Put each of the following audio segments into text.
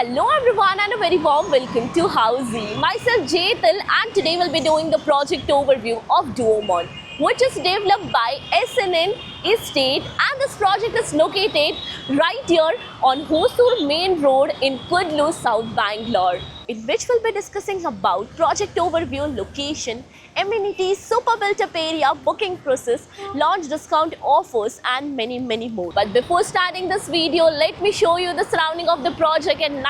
Hello everyone and a very warm welcome to Housey. Myself Jetal and today we'll be doing the project overview of Duomont, which is developed by SNN Estate, and this project is located right here on Hosur Main Road in Kudlu, South Bangalore, in which we'll be discussing about project overview, location, amenities, super built-up area, booking process, launch discount offers and many more. But before starting this video, let me show you the surrounding of the project. And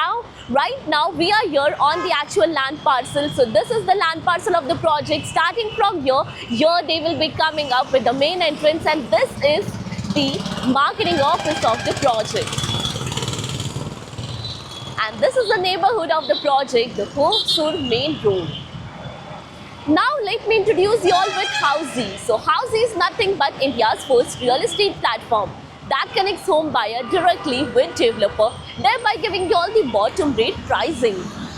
right now we are here on the actual land parcel. So this is the land parcel of the project. Starting from here they will be coming up with the main entrance, and this is the marketing office of the project. And this is the neighborhood of the project, the Hosur Main Road. Now let me introduce you all with Housey. So Housey is nothing but India's first real estate platform that connects home buyer directly with developer, thereby giving you all the bottom rate pricing.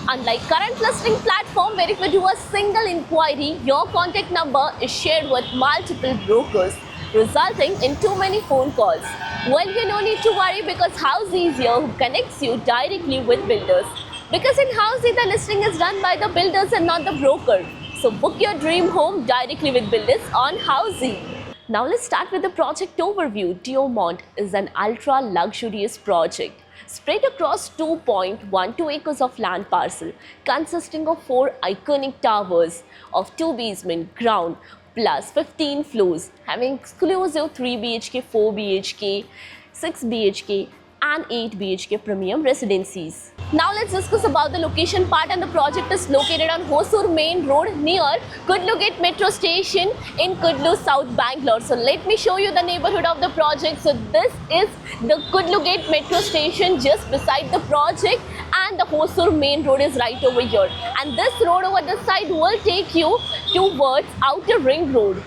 Unlike current listing platform where if you do a single inquiry, your contact number is shared with multiple brokers, resulting in too many phone calls. Well, you no need to worry because Housey is here who connects you directly with builders. Because in Housey, the listing is done by the builders and not the broker. So book your dream home directly with builders on Housey. Now let's start with the project overview. Duomont is an ultra luxurious project spread across 2.12 acres of land parcel consisting of 4 iconic towers of 2 basement ground plus 15 floors, having exclusive 3 BHK, 4 BHK, 6 BHK and 8 BHK premium residencies. Now let's discuss about the location part, and the project is located on Hosur Main Road near Kudlu Gate Metro Station in Kudlu, South Bangalore. So let me show you the neighborhood of the project. So this is the Kudlu Gate Metro Station just beside the project, and the Hosur Main Road is right over here. And this road over this side will take you towards Outer Ring Road.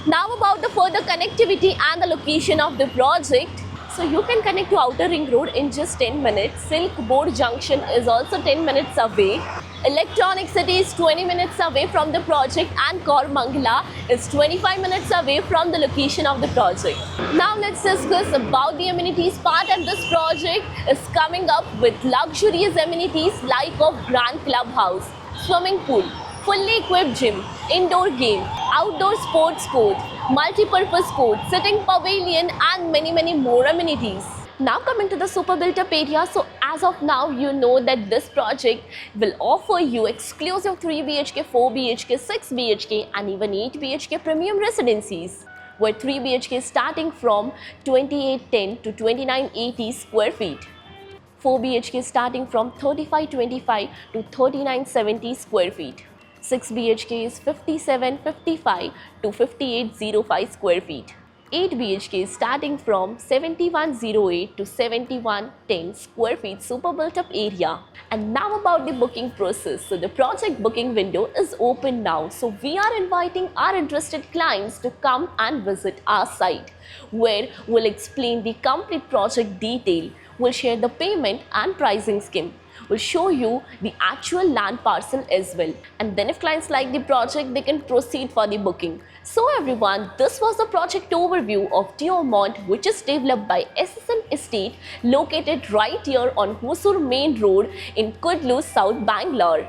Now about the further connectivity and the location of the project. So you can connect to Outer Ring Road in just 10 minutes. Silk Board Junction is also 10 minutes away. Electronic City is 20 minutes away from the project, and Koramangala is 25 minutes away from the location of the project. Now let's discuss about the amenities part, and this project is coming up with luxurious amenities like of grand clubhouse, swimming pool, fully equipped gym, indoor game, outdoor sports court, multi-purpose court, sitting pavilion and many more amenities. Now coming to the super built-up area. So as of now, you know that this project will offer you exclusive 3 BHK, 4 BHK, 6 BHK and even 8 BHK premium residencies, where 3 BHK is starting from 2810 to 2980 square feet. 4 BHK is starting from 3525 to 3970 square feet. 6 BHK is 5755 to 5805 square feet. 8 BHK is starting from 7108 to 7110 square feet super built up area. And now about the booking process. So the project booking window is open now. So we are inviting our interested clients to come and visit our site, where we'll explain the complete project detail. We'll share the payment and pricing scheme. We'll show you the actual land parcel as well. And then if clients like the project, they can proceed for the booking. So everyone, this was the project overview of Duomont, which is developed by SNN Estate, located right here on Hosur Main Road in Kudlu, South Bangalore.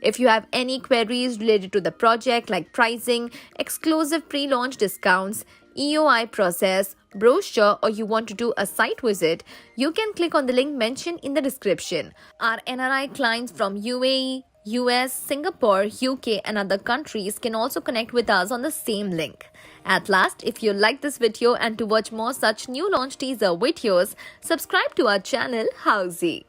If you have any queries related to the project like pricing, exclusive pre-launch discounts, EOI process, brochure, or you want to do a site visit, you can click on the link mentioned in the description. Our NRI clients from UAE, US, Singapore, UK and other countries can also connect with us on the same link. At last, if you like this video and to watch more such new launch teaser videos, subscribe to our channel Housey.